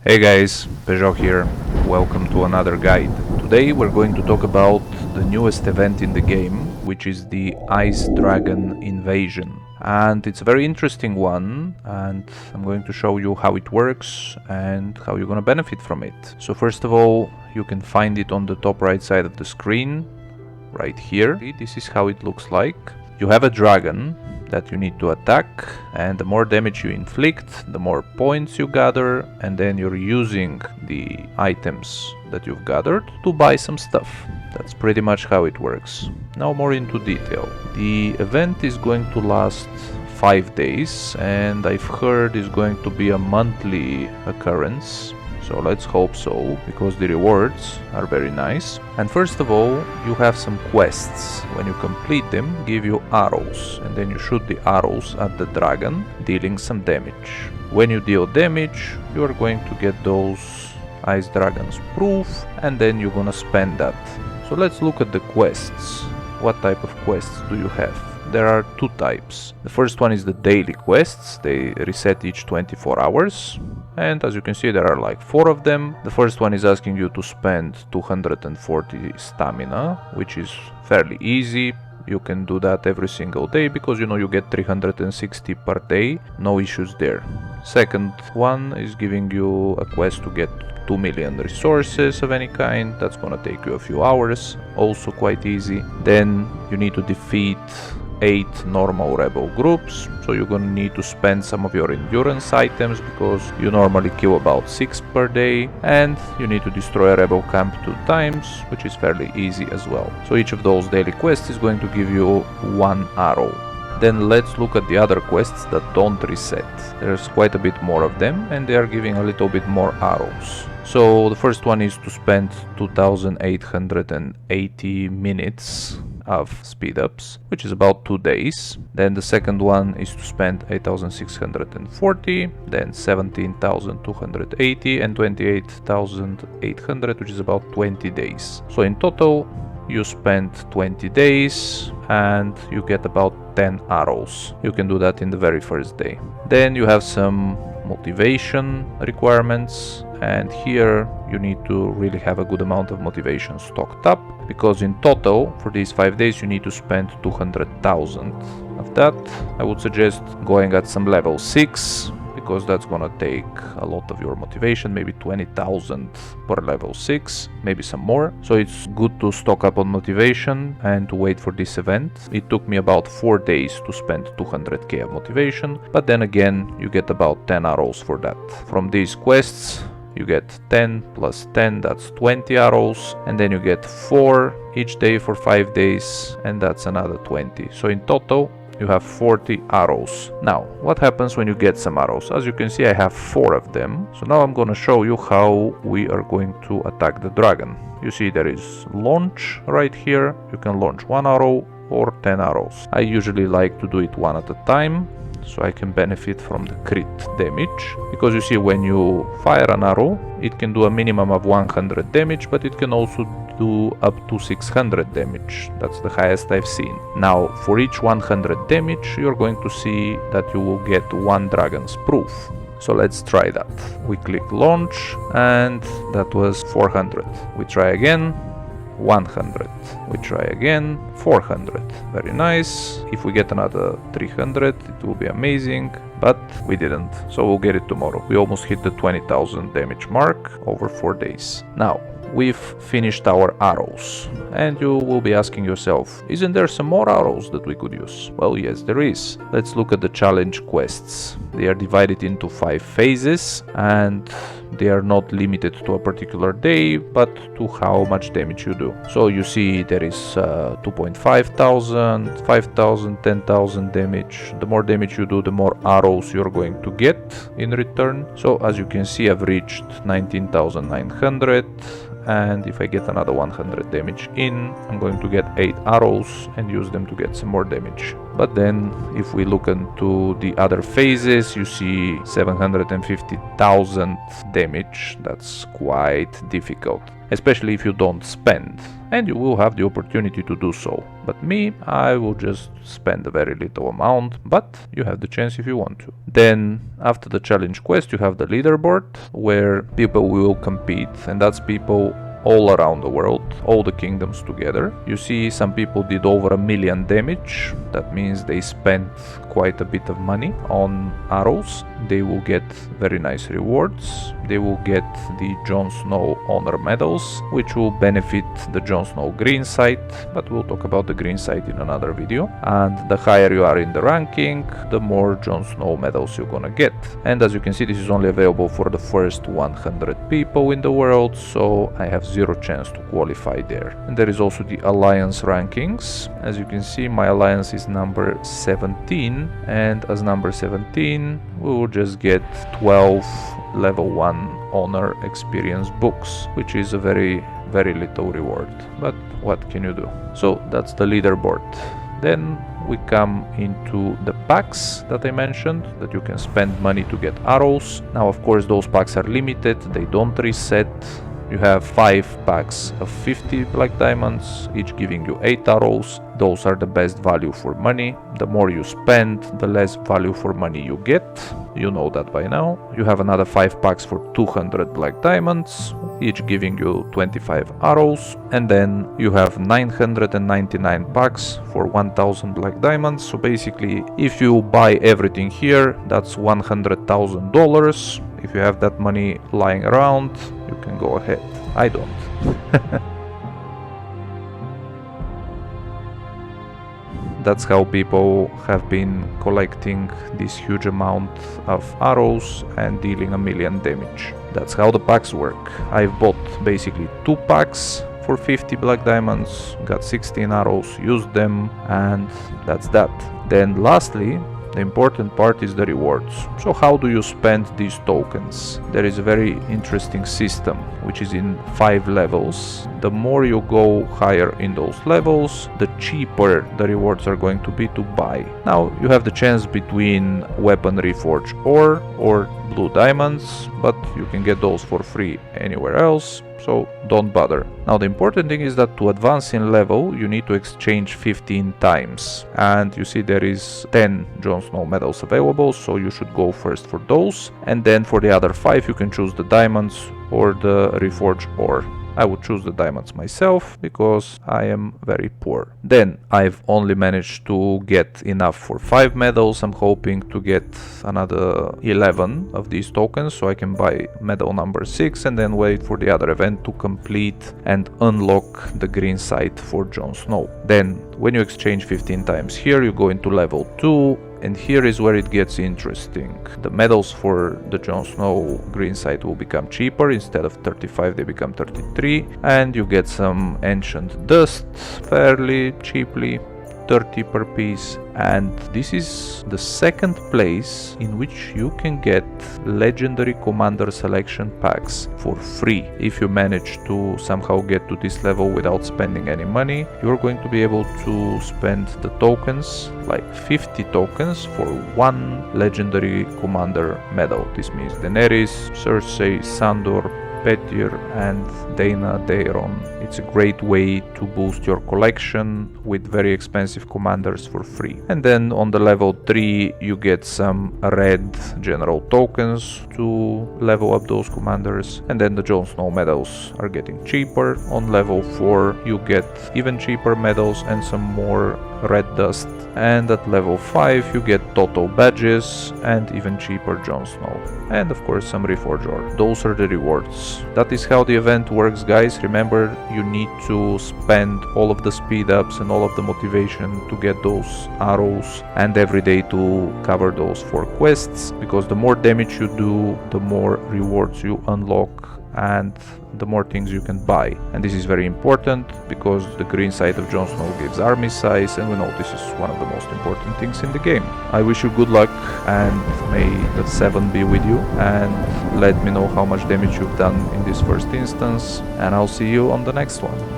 Hey guys, Peugeot here. Welcome to another guide. Today we're going to talk about the newest event in the game, which is the Ice Dragon Invasion. And it's a very interesting one, and I'm going to show you how it works and how you're going to benefit from it. So first of all, you can find it on the top right side of the screen, right here. This is how it looks like. You have a dragon that you need to attack, and the more damage you inflict, the more points you gather, and then you're using the items that you've gathered to buy some stuff. That's pretty much how it works. Now more into detail. The event is going to last 5 days, and I've heard is going to be a monthly occurrence. So let's hope so, because the rewards are very nice. And first of all, you have some quests. When you complete them, give you arrows, and then you shoot the arrows at the dragon, dealing some damage. When you deal damage, you are going to get those Ice Dragon's proof, and then you're gonna spend that. So let's look at the quests. What type of quests do you have? There are two types. The first one is the daily quests. They reset each 24 hours. And as you can see, there are like 4 of them. The first one is asking you to spend 240 stamina, which is fairly easy. You can do that every single day because you get 360 per day. No issues there. Second one is giving you a quest to get 2 million resources of any kind. That's gonna take you a few hours. Also quite easy. Then you need to defeat 8 normal rebel groups, so you're gonna need to spend some of your endurance items because you normally kill about 6 per day, and you need to destroy a rebel camp 2 times, which is fairly easy as well. So each of those daily quests is going to give you 1 arrow. Then let's look at the other quests that don't reset. There's quite a bit more of them, and they are giving a little bit more arrows. So the first one is to spend 2880 minutes of speed ups, which is about 2 days. Then the second one is to spend 8640, then 17,280 and 28,800, which is about 20 days. So in total you spend 20 days and you get about 10 arrows. You can do that in the very first day. Then you have some motivation requirements, and here you need to really have a good amount of motivation stocked up, because in total for these 5 days you need to spend 200,000 of that. I would suggest going at some level 6, because that's gonna take a lot of your motivation, maybe 20,000 per level 6, maybe some more. So it's good to stock up on motivation and to wait for this event. It took me about 4 days to spend 200k of motivation, but then again you get about 10 arrows for that. From these quests you get 10 plus 10, that's 20 arrows, and then you get 4 each day for 5 days, and that's another 20. So in total you have 40 arrows. Now, what happens when you get some arrows? As you can see, I have 4 of them. So now I'm gonna show you how we are going to attack the dragon. You see there is launch right here. You can launch 1 arrow or 10 arrows. I usually like to do it 1 at a time, so I can benefit from the crit damage, because you see when you fire an arrow it can do a minimum of 100 damage, but it can also do up to 600 damage. That's the highest I've seen. Now for each 100 damage you're going to see that you will get 1 dragon's proof. So let's try that. We click launch and that was 400. We try again, 100. We try again, 400. Very nice. If we get another 300 it will be amazing, but we didn't, so we'll get it tomorrow. We almost hit the 20,000 damage mark over 4 days. Now we've finished our arrows, and you will be asking yourself, isn't there some more arrows that we could use? Well, yes, there is. Let's look at the challenge quests. They are divided into 5 phases, and they are not limited to a particular day, but to how much damage you do. So you see there is 2.5 thousand, 5,000, 10,000 damage. The more damage you do, the more arrows you're going to get in return. So as you can see, I've reached 19,900. And if I get another 100 damage in, I'm going to get 8 arrows and use them to get some more damage. But then if we look into the other phases, you see 750,000 damage. That's quite difficult. especially if you don't spend, and you will have the opportunity to do so. But me, I will just spend a very little amount, but you have the chance if you want to. Then after the challenge quest you have the leaderboard, where people will compete, and that's people all around the world, all the kingdoms together. You see some people did over 1 million damage. That means they spent quite a bit of money on arrows. They will get very nice rewards. They will get the Jon Snow honor medals, which will benefit the Jon Snow green site, but we'll talk about the green site in another video. And the higher you are in the ranking, the more Jon Snow medals you're gonna get. And as you can see, this is only available for the first 100 people in the world, so I have zero chance to qualify there. And there is also the alliance rankings. As you can see, my alliance is number 17, and as number 17 we will just get 12 level 1 honor experience books, which is a very little reward, but what can you do? So that's the leaderboard. Then we come into the packs that I mentioned, that you can spend money to get arrows. Now of course those packs are limited, they don't reset. You have 5 packs of 50 black diamonds, each giving you 8 arrows. Those are the best value for money. The more you spend, the less value for money you get. You know that by now. You have another 5 packs for 200 black diamonds, each giving you 25 arrows. And then you have 999 packs for 1000 black diamonds. So basically, if you buy everything here, that's $100,000. If you have that money lying around, you can go ahead. I don't. That's how people have been collecting this huge amount of arrows and dealing 1 million damage. That's how the packs work. I've bought basically 2 packs for 50 black diamonds, got 16 arrows, used them, and that's that. Then lastly, the important part is the rewards. So how do you spend these tokens? There is a very interesting system which is in 5 levels. The more you go higher in those levels, the cheaper the rewards are going to be to buy. Now you have the chance between weapon reforge ore or blue diamonds, but you can get those for free anywhere else, so don't bother. Now the important thing is that to advance in level you need to exchange 15 times, and you see there is 10 Jon Snow medals available, so you should go first for those, and then for the other 5 you can choose the diamonds or the reforge ore. I would choose the diamonds myself because I am very poor. Then I've only managed to get enough for 5 medals. I'm hoping to get another 11 of these tokens so I can buy medal number 6 and then wait for the other event to complete and unlock the green site for Jon Snow. Then when you exchange 15 times here, you go into level 2. And here is where it gets interesting. The medals for the Jon Snow green site will become cheaper. Instead of 35 they become 33, and you get some ancient dust fairly cheaply, 30 per piece. And this is the second place in which you can get legendary commander selection packs for free. If you manage to somehow get to this level without spending any money, you're going to be able to spend the tokens, like 50 tokens for 1 legendary commander medal. This means Daenerys, Cersei, Sandor, Petyr and Dana Daeron. It's a great way to boost your collection with very expensive commanders for free. And then on the level 3 you get some red general tokens to level up those commanders, and then the Jon Snow medals are getting cheaper. On level 4 you get even cheaper medals and some more red dust, and at level 5 you get total badges and even cheaper Jon Snow, and of course some reforge ore. Those are the rewards. That is how the event works, guys. Remember, you need to spend all of the speed ups and all of the motivation to get those arrows, and every day to cover those 4 quests, because the more damage you do, the more rewards you unlock and the more things you can buy. And this is very important because the green site of Jon Snow gives army size, and we know this is one of the most important things in the game. I wish you good luck, and may the 7 be with you, and let me know how much damage you've done in this first instance, and I'll see you on the next one.